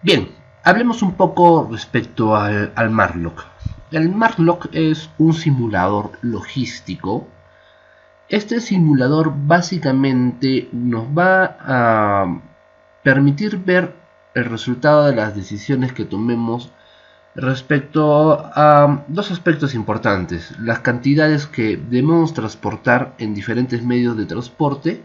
Bien, hablemos un poco respecto al Marlock. El Marlock es un simulador logístico. Este simulador básicamente nos va a permitir ver el resultado de las decisiones que tomemos respecto a dos aspectos importantes: las cantidades que debemos transportar en diferentes medios de transporte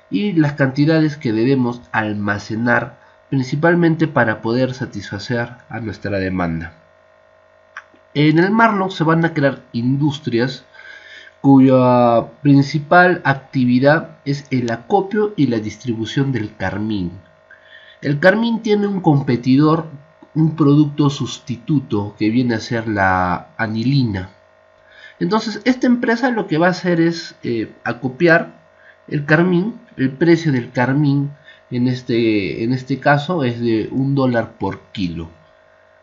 y las cantidades que debemos almacenar, principalmente para poder satisfacer a nuestra demanda. En el Marlock se van a crear industrias cuya principal actividad es el acopio y la distribución del carmín. El carmín tiene un competidor, un producto sustituto que viene a ser la anilina. Entonces esta empresa lo que va a hacer es acopiar el carmín. El precio del carmín en este caso es de $1 por kilo.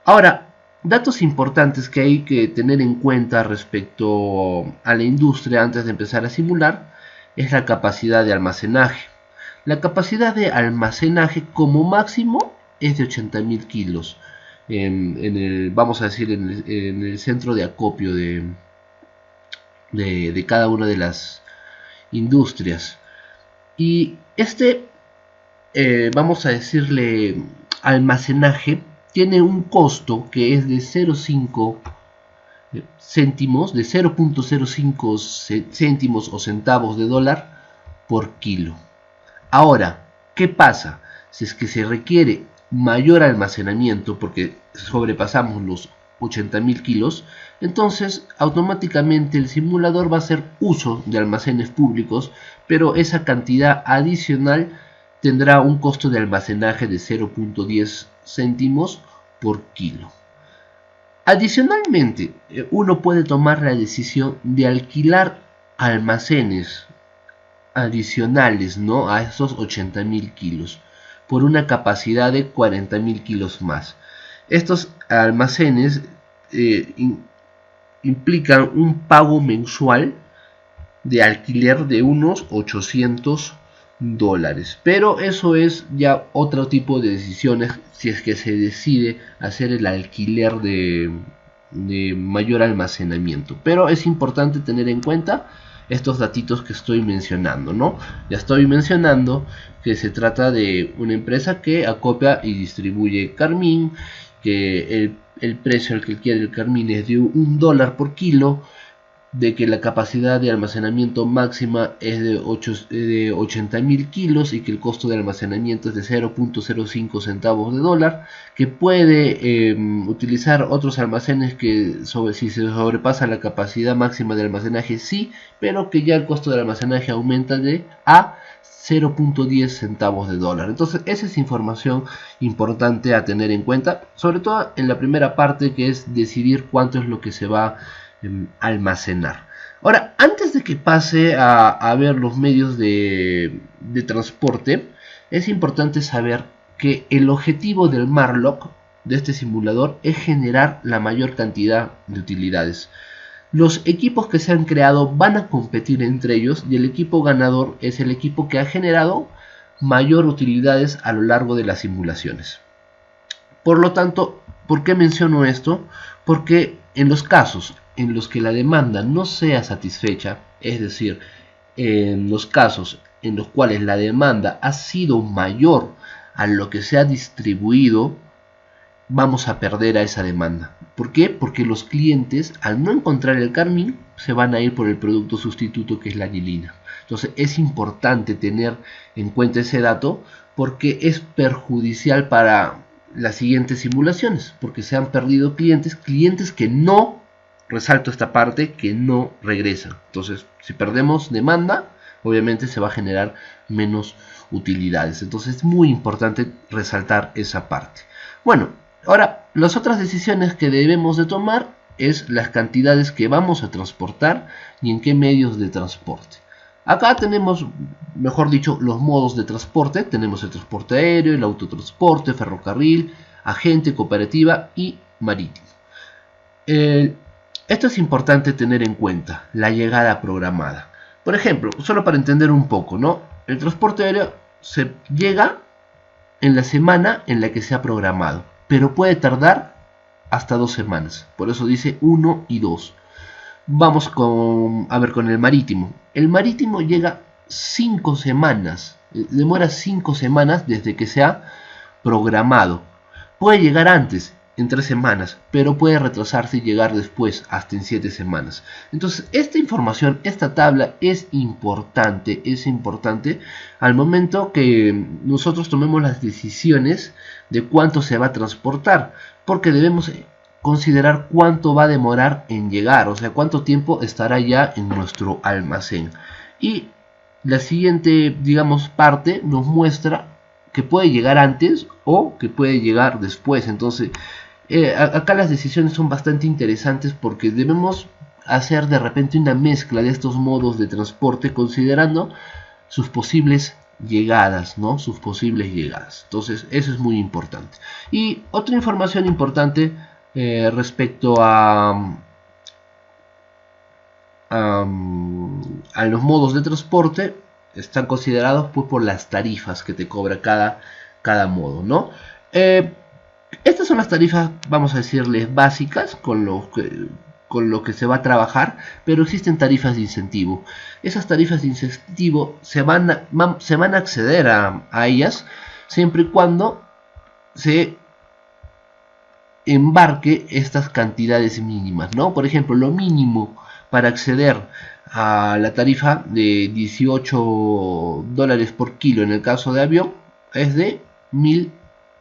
Ahora, datos importantes que hay que tener en cuenta respecto a la industria antes de empezar a simular es la capacidad de almacenaje. La capacidad de almacenaje como máximo es de 80.000 kilos vamos a decir, en el centro de acopio de cada una de las industrias. Y vamos a decirle, almacenaje tiene un costo que es de 0,5 céntimos, de 0.05 céntimos o centavos de dólar por kilo. Ahora, ¿qué pasa? Si es que se requiere mayor almacenamiento, porque sobrepasamos los 80.000 kilos, entonces automáticamente el simulador va a hacer uso de almacenes públicos, pero esa cantidad adicional tendrá un costo de almacenaje de 0.10 céntimos por kilo. Adicionalmente, uno puede tomar la decisión de alquilar almacenes adicionales, ¿no?, a esos 80.000 kilos por una capacidad de 40.000 kilos más. Estos almacenes implican un pago mensual de alquiler de unos $800, pero eso es ya otro tipo de decisiones si es que se decide hacer el alquiler de mayor almacenamiento. Pero es importante tener en cuenta estos datitos que estoy mencionando, ¿no? Ya estoy mencionando que se trata de una empresa que acopia y distribuye carmín, que el precio al que quiere el carmín es de $1 por kilo, de que la capacidad de almacenamiento máxima es de 80.000 kilos y que el costo de almacenamiento es de 0.05 centavos de dólar, que puede utilizar otros almacenes que si se sobrepasa la capacidad máxima de almacenaje sí, pero que ya el costo de almacenaje aumenta a 0.10 centavos de dólar. Entonces esa es información importante a tener en cuenta, sobre todo en la primera parte, que es decidir cuánto es lo que se va almacenar. Ahora, antes de que pase a ver los medios de transporte, es importante saber que el objetivo del Marlock, de este simulador, es generar la mayor cantidad de utilidades. Los equipos que se han creado van a competir entre ellos y el equipo ganador es el equipo que ha generado mayor utilidades a lo largo de las simulaciones. Por lo tanto, ¿por qué menciono esto? Porque en los casos en los que la demanda no sea satisfecha, es decir, en los casos en los cuales la demanda ha sido mayor a lo que se ha distribuido, vamos a perder a esa demanda. ¿Por qué? Porque los clientes, al no encontrar el carmín, se van a ir por el producto sustituto, que es la anilina. Entonces es importante tener en cuenta ese dato, porque es perjudicial para las siguientes simulaciones, porque se han perdido clientes que no, resalto esta parte, que no regresan. Entonces, si perdemos demanda, obviamente se va a generar menos utilidades. Entonces es muy importante resaltar esa parte. Bueno, ahora, las otras decisiones que debemos de tomar es las cantidades que vamos a transportar y en qué medios de transporte. Acá tenemos, mejor dicho, los modos de transporte. Tenemos el transporte aéreo, el autotransporte, ferrocarril, agente, cooperativa y marítimo. Esto es importante tener en cuenta, la llegada programada. Por ejemplo, solo para entender un poco, ¿no? El transporte aéreo se llega en la semana en la que se ha programado, pero puede tardar hasta 2 semanas. Por eso dice 1 y 2. Vamos a ver con el marítimo. El marítimo llega 5 semanas, demora 5 semanas desde que se ha programado. Puede llegar antes, en 3 semanas, pero puede retrasarse y llegar después, hasta en 7 semanas. Entonces, esta información, esta tabla es importante al momento que nosotros tomemos las decisiones de cuánto se va a transportar, porque debemos considerar cuánto va a demorar en llegar, o sea, cuánto tiempo estará ya en nuestro almacén. Y la siguiente, digamos, parte nos muestra que puede llegar antes o que puede llegar después. Entonces, acá las decisiones son bastante interesantes porque debemos hacer de repente una mezcla de estos modos de transporte considerando sus posibles llegadas, ¿no? Sus posibles llegadas. Entonces, eso es muy importante. Y otra información importante respecto a los modos de transporte están considerados pues, por las tarifas que te cobra cada modo, ¿no? Estas son las tarifas, vamos a decirles, básicas con lo que se va a trabajar, pero existen tarifas de incentivo. Esas tarifas de incentivo se van a acceder a ellas siempre y cuando se embarque estas cantidades mínimas, ¿no? Por ejemplo, lo mínimo para acceder a la tarifa de 18 dólares por kilo en el caso de avión es de 1000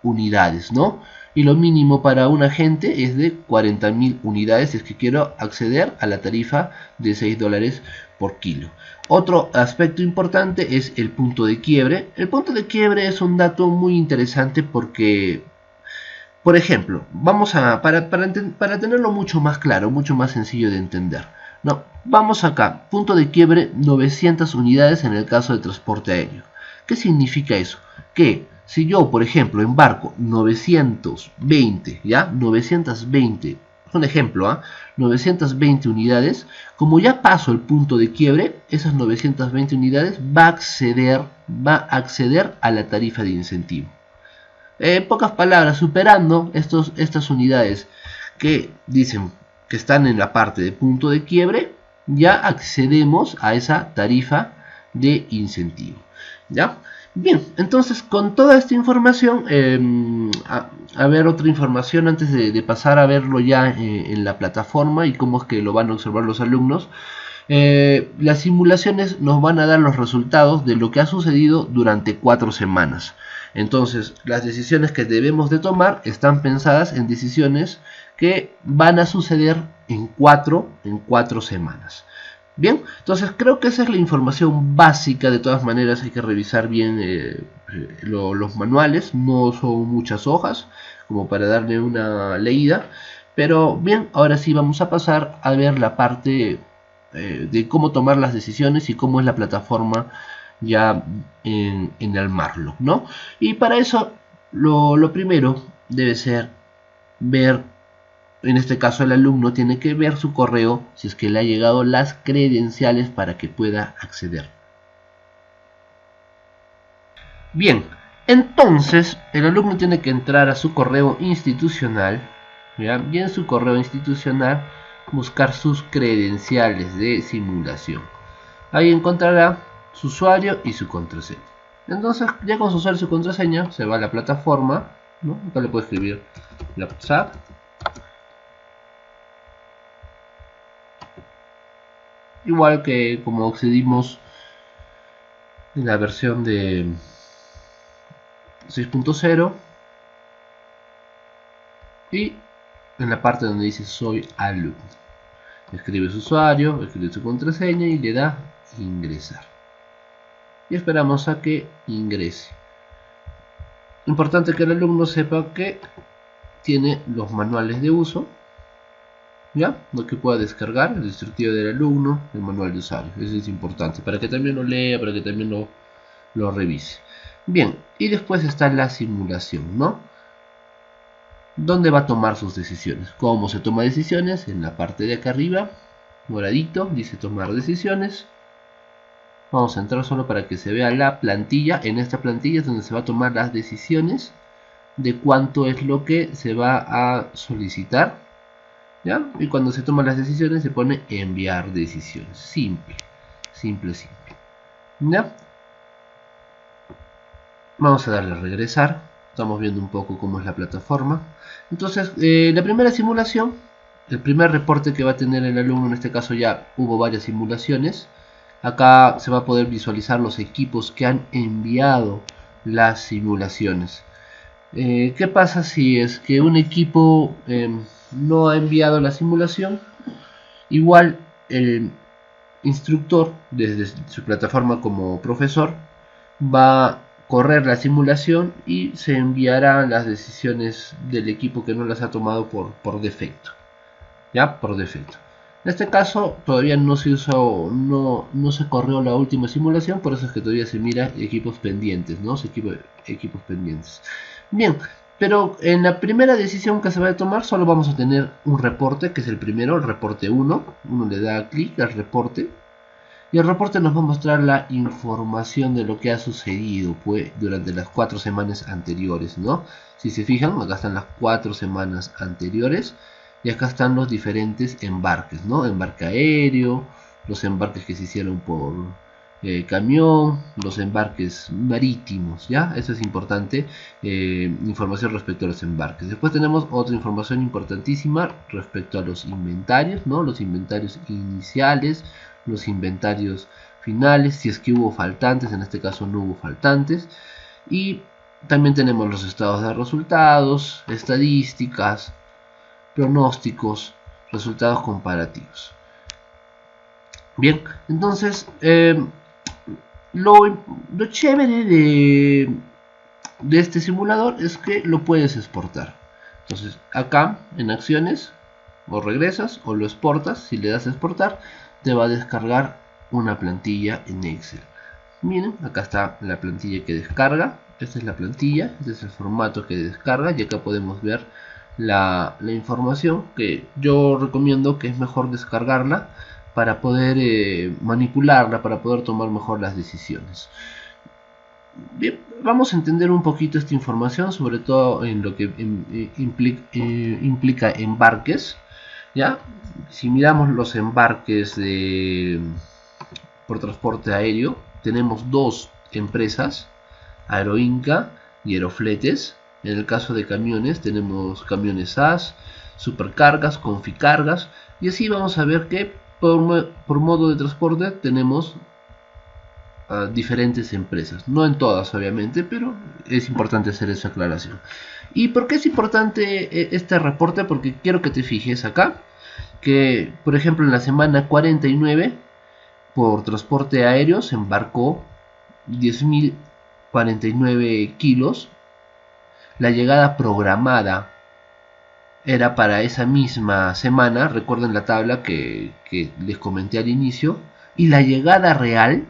unidades, ¿no? Y lo mínimo para un agente es de 40.000 unidades si es que quiero acceder a la tarifa de 6 dólares por kilo. Otro aspecto importante es el punto de quiebre. El punto de quiebre es un dato muy interesante porque, por ejemplo, para tenerlo mucho más claro, mucho más sencillo de entender, no, vamos acá, punto de quiebre 900 unidades en el caso de transporte aéreo. ¿Qué significa eso? Que si yo, por ejemplo, embarco 920, ¿ya? 920, es un ejemplo, 920 unidades, como ya paso el punto de quiebre, esas 920 unidades va a acceder a la tarifa de incentivo. En pocas palabras, superando estas unidades que dicen que están en la parte de punto de quiebre, ya accedemos a esa tarifa de incentivo. ¿Ya? Bien, entonces con toda esta información, a ver otra información antes de pasar a verlo ya en la plataforma y cómo es que lo van a observar los alumnos. Las simulaciones nos van a dar los resultados de lo que ha sucedido durante 4 semanas. Entonces, las decisiones que debemos de tomar están pensadas en decisiones que van a suceder en 4 semanas. Bien, entonces creo que esa es la información básica. De todas maneras hay que revisar bien los manuales, no son muchas hojas como para darle una leída, pero bien, ahora sí vamos a pasar a ver la parte de cómo tomar las decisiones y cómo es la plataforma ya en armarlo, ¿no? Y para eso lo primero debe ser ver, en este caso el alumno tiene que ver su correo si es que le ha llegado las credenciales para que pueda acceder. Bien, entonces el alumno tiene que entrar a su correo institucional, ¿ya? Y en su correo institucional buscar sus credenciales de simulación. Ahí encontrará su usuario y su contraseña. Entonces, ya con su usuario y su contraseña, se va a la plataforma, ¿no? Acá le puedo escribir WhatsApp. Igual que como accedimos en la versión de 6.0 y en la parte donde dice soy alumno. Escribe su usuario, escribe su contraseña y le da ingresar. Y esperamos a que ingrese. Importante que el alumno sepa que tiene los manuales de uso, ¿ya? Lo que pueda descargar, el instructivo del alumno, el manual de usuario. Eso es importante, para que también lo lea, para que también lo revise. Bien, y después está la simulación, ¿no? ¿Dónde va a tomar sus decisiones? ¿Cómo se toma decisiones? En la parte de acá arriba, moradito, dice tomar decisiones. Vamos a entrar solo para que se vea la plantilla. En esta plantilla es donde se va a tomar las decisiones de cuánto es lo que se va a solicitar, ¿ya? Y cuando se toman las decisiones se pone enviar decisiones. Simple, simple, simple, ¿ya? Vamos a darle a regresar. Estamos viendo un poco cómo es la plataforma. Entonces, la primera simulación, el primer reporte que va a tener el alumno, en este caso ya hubo varias simulaciones. Acá se va a poder visualizar los equipos que han enviado las simulaciones. ¿Qué pasa si es que un equipo no ha enviado la simulación? Igual el instructor, desde su plataforma como profesor, va a correr la simulación y se enviará las decisiones del equipo que no las ha tomado por defecto. Ya, por defecto. En este caso todavía no se usó, no se corrió la última simulación, por eso es que todavía se mira equipos pendientes, ¿no? Equipos pendientes. Bien, pero en la primera decisión que se va a tomar solo vamos a tener un reporte, que es el primero, el reporte 1. Uno le da clic al reporte y el reporte nos va a mostrar la información de lo que ha sucedido pues, durante las 4 semanas anteriores, ¿no? Si se fijan, acá están las 4 semanas anteriores. Y acá están los diferentes embarques, ¿no? Embarque aéreo, los embarques que se hicieron por camión, los embarques marítimos, ¿ya? Eso es importante, información respecto a los embarques. Después tenemos otra información importantísima respecto a los inventarios, ¿no? Los inventarios iniciales, los inventarios finales, si es que hubo faltantes, en este caso no hubo faltantes. Y también tenemos los estados de resultados, estadísticas, pronósticos, resultados comparativos. Bien, entonces lo chévere de este simulador es que lo puedes exportar. Entonces acá en acciones o regresas o lo exportas. Si le das a exportar te va a descargar una plantilla en Excel. Miren, acá está la plantilla que descarga. Esta es la plantilla, este es el formato que descarga y acá podemos ver la información, que yo recomiendo que es mejor descargarla para poder manipularla, para poder tomar mejor las decisiones. Bien, vamos a entender un poquito esta información, sobre todo en lo que implica embarques, ¿ya? Si miramos los embarques por transporte aéreo, tenemos dos empresas, Aeroinca y Aerofletes. En el caso de camiones tenemos camiones SAS, Supercargas, Conficargas, y así vamos a ver que por modo de transporte tenemos diferentes empresas, no en todas obviamente, pero es importante hacer esa aclaración. ¿Y por qué es importante este reporte? Porque quiero que te fijes acá que, por ejemplo, en la semana 49 por transporte aéreo se embarcó 10.049 kilos. La llegada programada era para esa misma semana, recuerden la tabla que les comenté al inicio, y la llegada real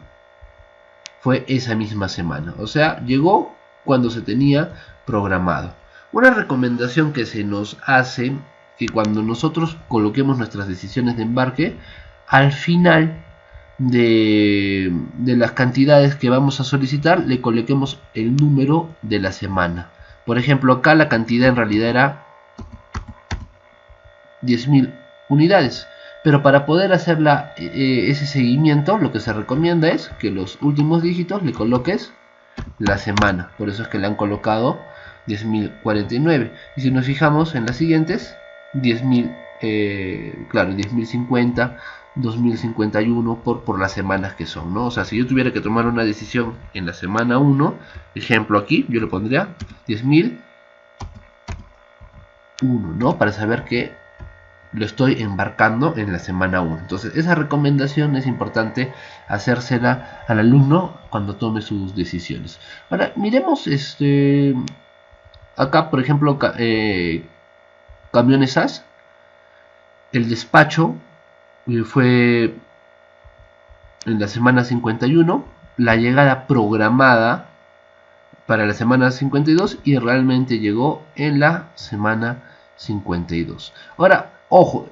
fue esa misma semana, o sea, llegó cuando se tenía programado. Una recomendación que se nos hace, que cuando nosotros coloquemos nuestras decisiones de embarque, al final de las cantidades que vamos a solicitar, le coloquemos el número de la semana. Por ejemplo, acá la cantidad en realidad era 10.000 unidades. Pero para poder hacer ese seguimiento, lo que se recomienda es que los últimos dígitos le coloques la semana. Por eso es que le han colocado 10.049. Y si nos fijamos en las siguientes, 10.000, claro, 10.050, 2051 por las semanas que son, ¿no? O sea, si yo tuviera que tomar una decisión en la semana 1, ejemplo aquí, yo le pondría 10.001, ¿no? Para saber que lo estoy embarcando en la semana 1. Entonces, esa recomendación es importante hacérsela al alumno cuando tome sus decisiones. Ahora, miremos acá, por ejemplo, camiones SAS. El despacho fue en la semana 51, la llegada programada para la semana 52 y realmente llegó en la semana 52. Ahora, ojo,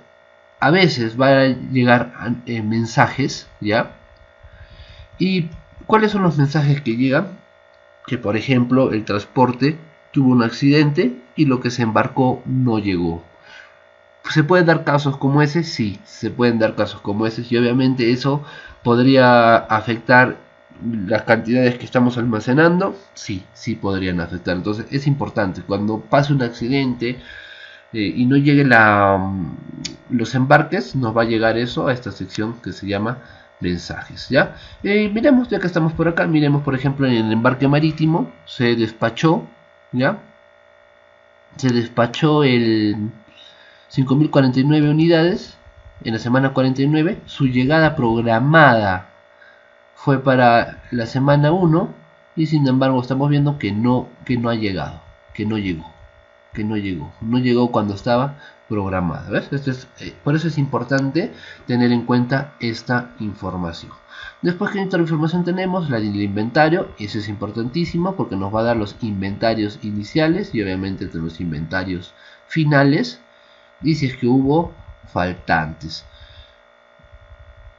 a veces va a llegar mensajes, ¿ya? ¿Y cuáles son los mensajes que llegan? Que por ejemplo el transporte tuvo un accidente y lo que se embarcó no llegó. ¿Se pueden dar casos como ese? Sí, se pueden dar casos como ese y obviamente eso podría afectar las cantidades que estamos almacenando. Sí, sí podrían afectar. Entonces es importante cuando pase un accidente y no llegue los embarques, nos va a llegar eso a esta sección que se llama mensajes. ¿Ya? Miremos, ya que estamos por acá, miremos por ejemplo en el embarque marítimo se despachó, ¿ya? Se despachó el 5.049 unidades en la semana 49. Su llegada programada fue para la semana 1 y sin embargo estamos viendo que no ha llegado, que no llegó cuando estaba programada. ¿Ves? Por eso es importante tener en cuenta esta información. Después, que otra información tenemos, la del inventario. Eso es importantísimo porque nos va a dar los inventarios iniciales y obviamente los inventarios finales, y si es que hubo faltantes.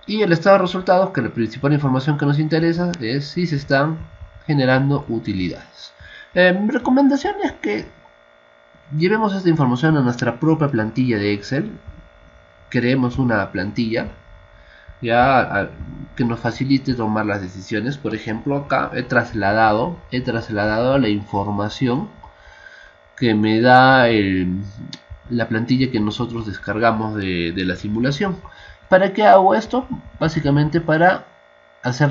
Y el estado de resultados, que la principal información que nos interesa es si se están generando utilidades. Mi recomendación es que llevemos esta información a nuestra propia plantilla de Excel. Creemos una plantilla ya que nos facilite tomar las decisiones. Por ejemplo, acá he trasladado la información que me da la plantilla que nosotros descargamos de la simulación. ¿Para qué hago esto? Básicamente para hacer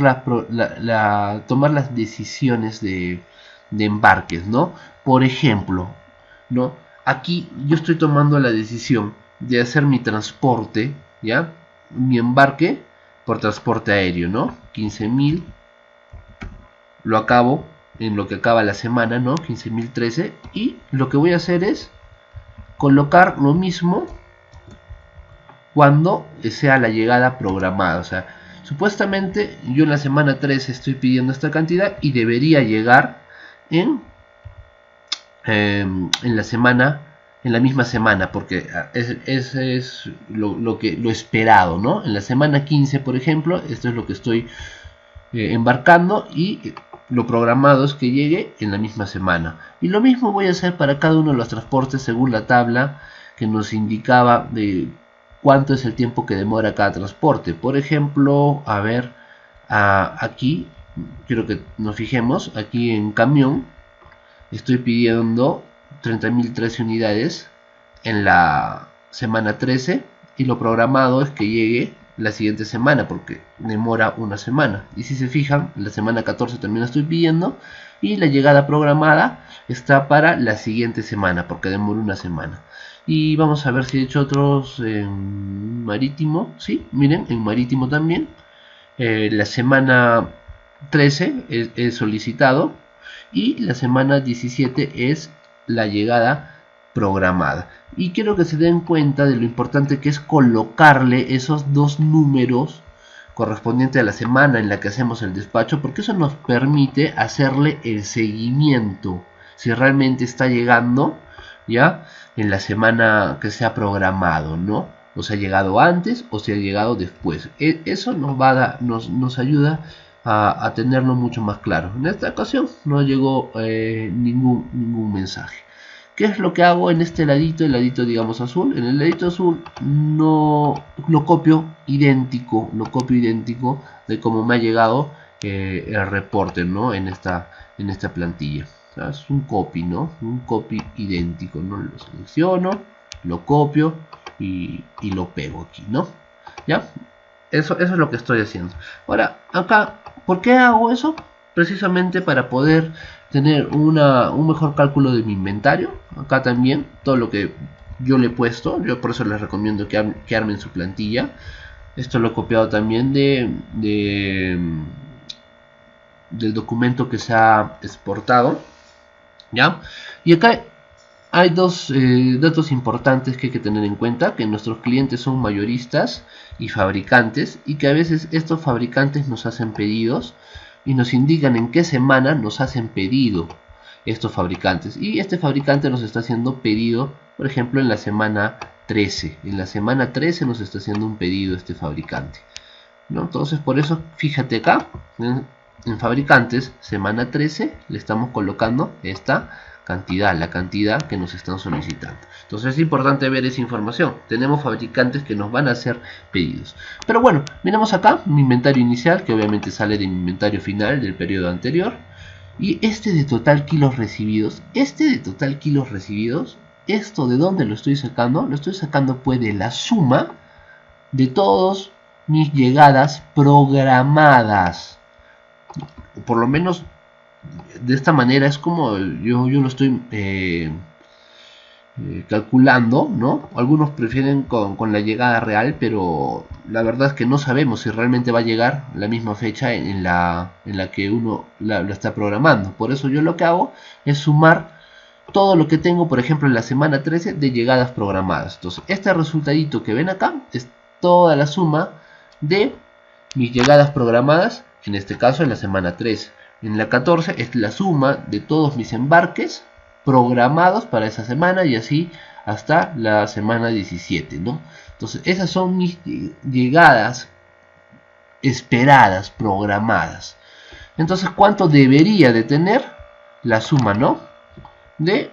tomar las decisiones de embarques, ¿no? Por ejemplo, ¿no? Aquí yo estoy tomando la decisión de hacer mi transporte, ¿ya? Mi embarque por transporte aéreo, ¿no? 15.000, lo acabo en lo que acaba la semana, ¿no? 15.013, y lo que voy a hacer es colocar lo mismo cuando sea la llegada programada. O sea, supuestamente yo en la semana 13 estoy pidiendo esta cantidad y debería llegar en la misma semana, porque ese es lo esperado, ¿no? En la semana 15, por ejemplo, esto es lo que estoy embarcando y lo programado es que llegue en la misma semana. Y lo mismo voy a hacer para cada uno de los transportes según la tabla que nos indicaba de cuánto es el tiempo que demora cada transporte. Por ejemplo, a ver, aquí quiero que nos fijemos, aquí en camión estoy pidiendo 30.013 unidades en la semana 13 y lo programado es que llegue la siguiente semana porque demora una semana. Y si se fijan, la semana 14 también la estoy pidiendo y la llegada programada está para la siguiente semana porque demora una semana. Y vamos a ver si he hecho otros en marítimo. Sí, miren, en marítimo también la semana 13 es solicitado y la semana 17 es la llegada programada. Y quiero que se den cuenta de lo importante que es colocarle esos dos números correspondientes a la semana en la que hacemos el despacho, porque eso nos permite hacerle el seguimiento si realmente está llegando ya en la semana que se ha programado, ¿no? O se ha llegado antes o se ha llegado después. Eso nos ayuda a tenerlo mucho más claro. En esta ocasión no llegó ningún mensaje. ¿Qué es lo que hago en este ladito? El ladito, digamos, azul. En el ladito azul no lo copio idéntico de cómo me ha llegado el reporte, ¿no? En esta plantilla. O sea, es un copy, ¿no? Un copy idéntico, ¿no? Lo selecciono, lo copio y lo pego aquí, ¿no? ¿Ya? Eso es lo que estoy haciendo. Ahora, acá, ¿por qué hago eso? Precisamente para poder tener un mejor cálculo de mi inventario. Acá también, todo lo que yo le he puesto, yo por eso les recomiendo que armen su plantilla. Esto lo he copiado también del documento que se ha exportado, ¿ya? Y acá hay dos datos importantes que hay que tener en cuenta, que nuestros clientes son mayoristas y fabricantes, y que a veces estos fabricantes nos hacen pedidos y nos indican en qué semana nos hacen pedido estos fabricantes. Y este fabricante nos está haciendo pedido, por ejemplo, en la semana 13. En la semana 13 nos está haciendo un pedido este fabricante. ¿no? Entonces por eso fíjate acá en fabricantes, semana 13 le estamos colocando esta cantidad, la cantidad que nos están solicitando. Entonces es importante ver esa información. Tenemos fabricantes que nos van a hacer pedidos. Pero bueno, miramos acá mi inventario inicial, que obviamente sale de mi inventario final del periodo anterior. Y este de total kilos recibidos, ¿esto de dónde lo estoy sacando? Lo estoy sacando pues de la suma de todos mis llegadas programadas. Por lo menos de esta manera es como yo lo estoy calculando, ¿no? Algunos prefieren con la llegada real, pero la verdad es que no sabemos si realmente va a llegar la misma fecha en la que uno lo está programando. Por eso yo lo que hago es sumar todo lo que tengo, por ejemplo, en la semana 13 de llegadas programadas. Entonces, este resultadito que ven acá es toda la suma de mis llegadas programadas, en este caso en la semana 13. En la 14 es la suma de todos mis embarques programados para esa semana y así hasta la semana 17, ¿no? Entonces, esas son mis llegadas esperadas, programadas. Entonces, ¿cuánto debería de tener la suma, no? De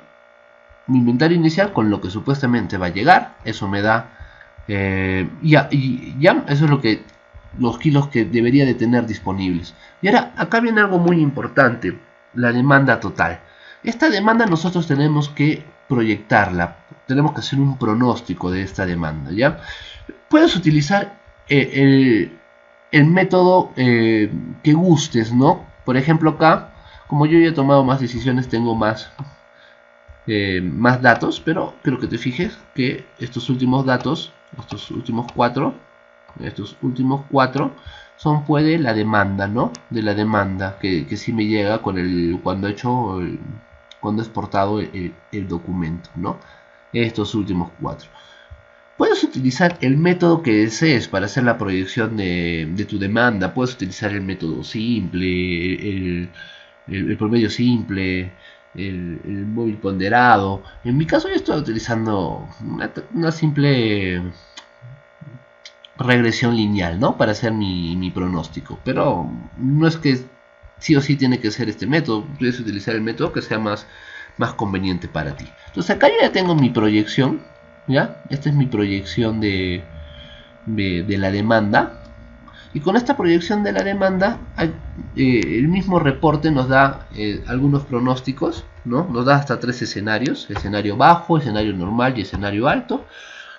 mi inventario inicial con lo que supuestamente va a llegar. Eso me da ya, eso es lo que los kilos que debería de tener disponibles. Y ahora acá viene algo muy importante, la demanda total. Esta demanda nosotros tenemos que proyectarla, tenemos que hacer un pronóstico de esta demanda, ¿ya? Puedes utilizar el método que gustes, ¿no? Por ejemplo acá, como yo ya he tomado más decisiones, tengo más datos, pero quiero que te fijes que estos últimos datos, estos últimos cuatro son pues de la demanda, ¿no? De la demanda que sí me llega con cuando he hecho cuando he exportado el documento, ¿no? Estos últimos 4. Puedes utilizar el método que desees para hacer la proyección de tu demanda. Puedes utilizar el método simple, el promedio simple, el móvil ponderado. En mi caso yo estoy utilizando una simple regresión lineal, ¿no? Para hacer mi pronóstico. Pero no es que sí o sí tiene que ser este método. Puedes utilizar el método que sea más conveniente para ti. Entonces acá yo ya tengo mi proyección, ¿ya? Esta es mi proyección de la demanda. Y con esta proyección de la demanda, el mismo reporte nos da algunos pronósticos, ¿no? Nos da hasta 3 escenarios: escenario bajo, escenario normal y escenario alto.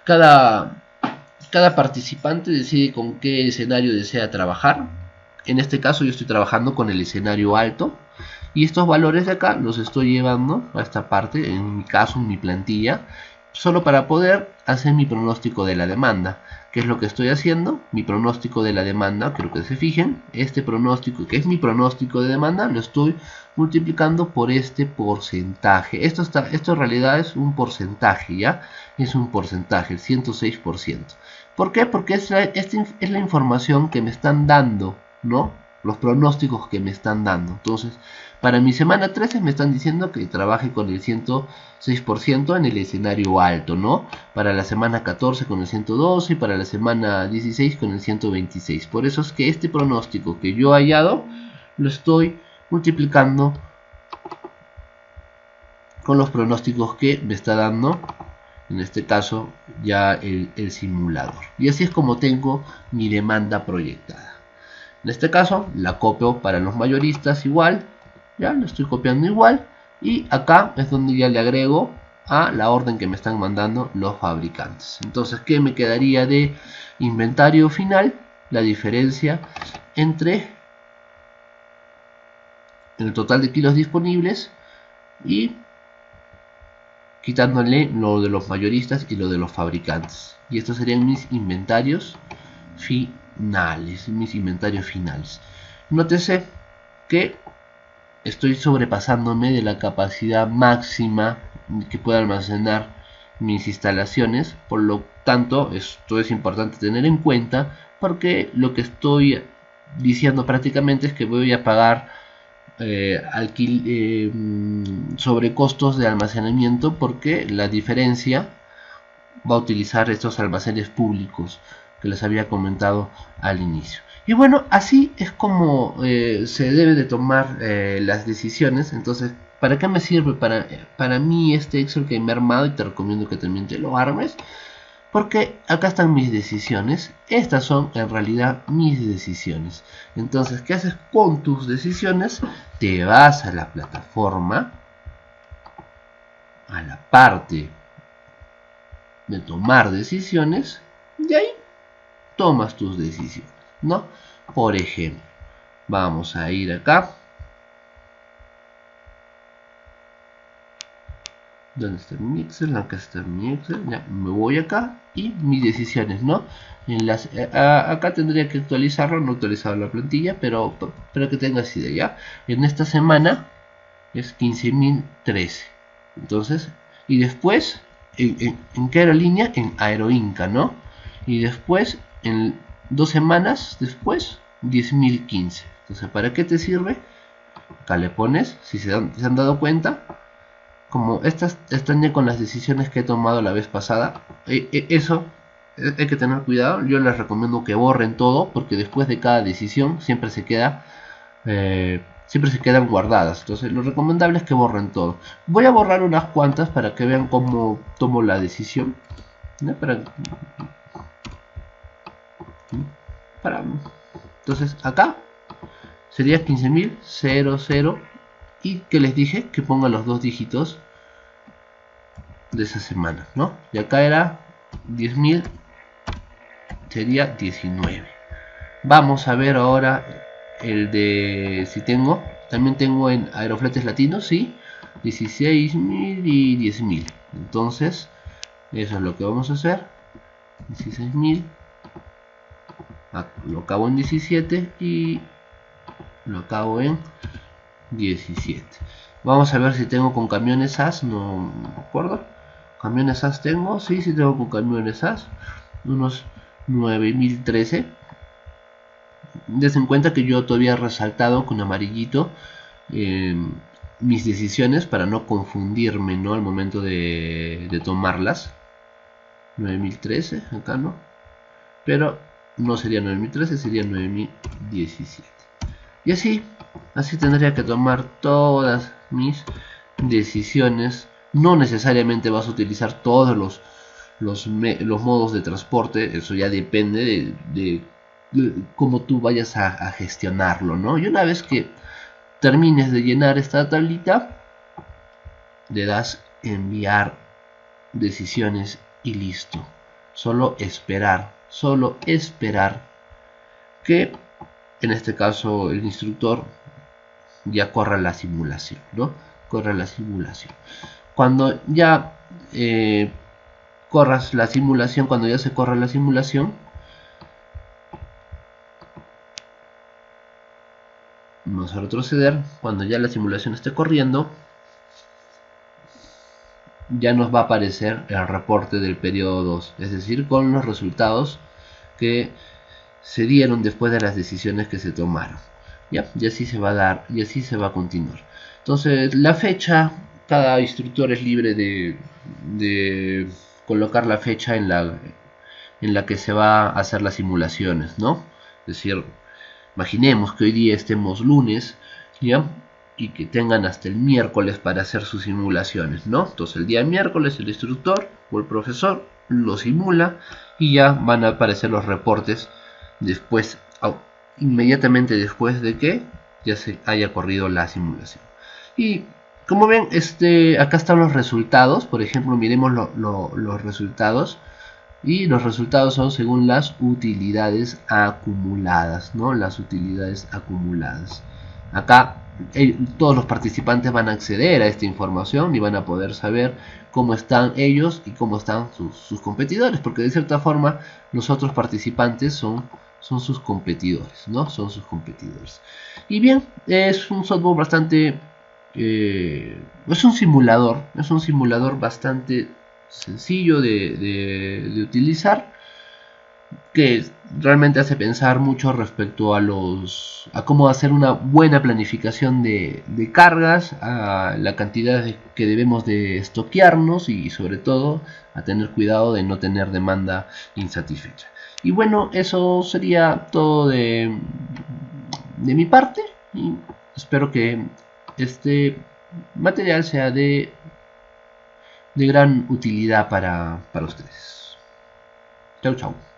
Cada participante decide con qué escenario desea trabajar. En este caso yo estoy trabajando con el escenario alto. Y estos valores de acá los estoy llevando a esta parte, en mi caso, en mi plantilla, solo para poder hacer mi pronóstico de la demanda. ¿Qué es lo que estoy haciendo? Mi pronóstico de la demanda, quiero que se fijen, este pronóstico, que es mi pronóstico de demanda, lo estoy multiplicando por este porcentaje. Esto en realidad es un porcentaje, ¿ya? Es un porcentaje, el 106%. ¿Por qué? Porque es la información que me están dando, ¿no? Los pronósticos que me están dando. Entonces, para mi semana 13 me están diciendo que trabaje con el 106% en el escenario alto, ¿no? Para la semana 14 con el 112 y para la semana 16 con el 126. Por eso es que este pronóstico que yo he hallado lo estoy multiplicando con los pronósticos que me está dando, en este caso, ya el simulador. Y así es como tengo mi demanda proyectada. En este caso la copio para los mayoristas igual, ya lo estoy copiando igual, y acá es donde ya le agrego a la orden que me están mandando los fabricantes. Entonces, ¿qué me quedaría de inventario final? La diferencia entre el total de kilos disponibles y quitándole lo de los mayoristas y lo de los fabricantes. Y estos serían mis inventarios finales. Nótese que estoy sobrepasándome de la capacidad máxima que puede almacenar mis instalaciones. Por lo tanto, esto es importante tener en cuenta, porque lo que estoy diciendo prácticamente es que voy a pagar sobrecostos de almacenamiento, porque la diferencia va a utilizar estos almacenes públicos que les había comentado al inicio. Y bueno, así es como se debe de tomar las decisiones. Entonces, ¿para qué me sirve? Para mí este Excel que me he armado, y te recomiendo que también te lo armes, porque acá están mis decisiones. Estas son en realidad mis decisiones. Entonces, ¿qué haces con tus decisiones? Te vas a la plataforma, a la parte de tomar decisiones, y ahí tomas tus decisiones, ¿no? Por ejemplo, vamos a ir acá. ¿Dónde está mi Excel? Acá está mi Excel. Ya, me voy acá y mis decisiones, ¿no? Acá tendría que actualizarlo, no he actualizado la plantilla, pero que tengas idea. En esta semana es 15.013. Entonces, y después, ¿en qué aerolínea? En Aeroinca, ¿no? Y después, en 2 semanas después, 10.015. Entonces, ¿para qué te sirve? Acá le pones, si se han dado cuenta, como estas están ya con las decisiones que he tomado la vez pasada, eso hay que tener cuidado. Yo les recomiendo que borren todo, porque después de cada decisión siempre se quedan guardadas. Entonces lo recomendable es que borren todo. Voy a borrar unas cuantas para que vean cómo tomo la decisión, ¿no? Entonces acá sería 15.000 y que les dije que pongan los 2 dígitos de esa semana, ¿no? Y acá era 10.000, sería 19. Vamos a ver ahora el de, si tengo, también tengo en Aerofletes Latinos, sí, 16.000 y 10.000. Entonces, eso es lo que vamos a hacer. 16.000, lo acabo en 17 y lo acabo en 17. Vamos a ver si tengo con camiones SAS, no me acuerdo. Camiones SAS tengo, sí tengo con camiones SAS, unos 9.013. Des en cuenta que yo todavía he resaltado con amarillito mis decisiones para no confundirme, ¿no? Al momento de tomarlas. 9.013, acá no, pero no sería 9.013, sería 9.017. Y así tendría que tomar todas mis decisiones. No necesariamente vas a utilizar todos los modos de transporte, eso ya depende de cómo tú vayas a gestionarlo, ¿no? Y una vez que termines de llenar esta tablita, le das enviar decisiones y listo. Solo esperar que en este caso el instructor ya corra la simulación, ¿no? Corra la simulación. Cuando ya corras la simulación, cuando ya se corra la simulación, vamos a retroceder. Cuando ya la simulación esté corriendo, ya nos va a aparecer el reporte del periodo 2, es decir, con los resultados que se dieron después de las decisiones que se tomaron. ¿Ya? Y así se va a dar, y así se va a continuar. Entonces, la fecha, cada instructor es libre de colocar la fecha en la que se va a hacer las simulaciones, ¿no? Es decir, imaginemos que hoy día estemos lunes, ¿ya? Y que tengan hasta el miércoles para hacer sus simulaciones, ¿no? Entonces el día miércoles el instructor o el profesor lo simula y ya van a aparecer los reportes después, inmediatamente después de que ya se haya corrido la simulación. Y como ven, acá están los resultados. Por ejemplo, miremos los resultados. Y los resultados son según las utilidades acumuladas, ¿no? Las utilidades acumuladas. Acá todos los participantes van a acceder a esta información y van a poder saber cómo están ellos y cómo están sus competidores, porque de cierta forma los otros participantes son sus competidores, ¿no? Son sus competidores. Y bien, es un software bastante... es un simulador bastante sencillo de utilizar. que realmente hace pensar mucho respecto a cómo hacer una buena planificación de cargas, a la cantidad que debemos de estoquearnos y sobre todo a tener cuidado de no tener demanda insatisfecha. Y bueno, eso sería todo de mi parte y espero que este material sea de gran utilidad para ustedes. Chau, chau.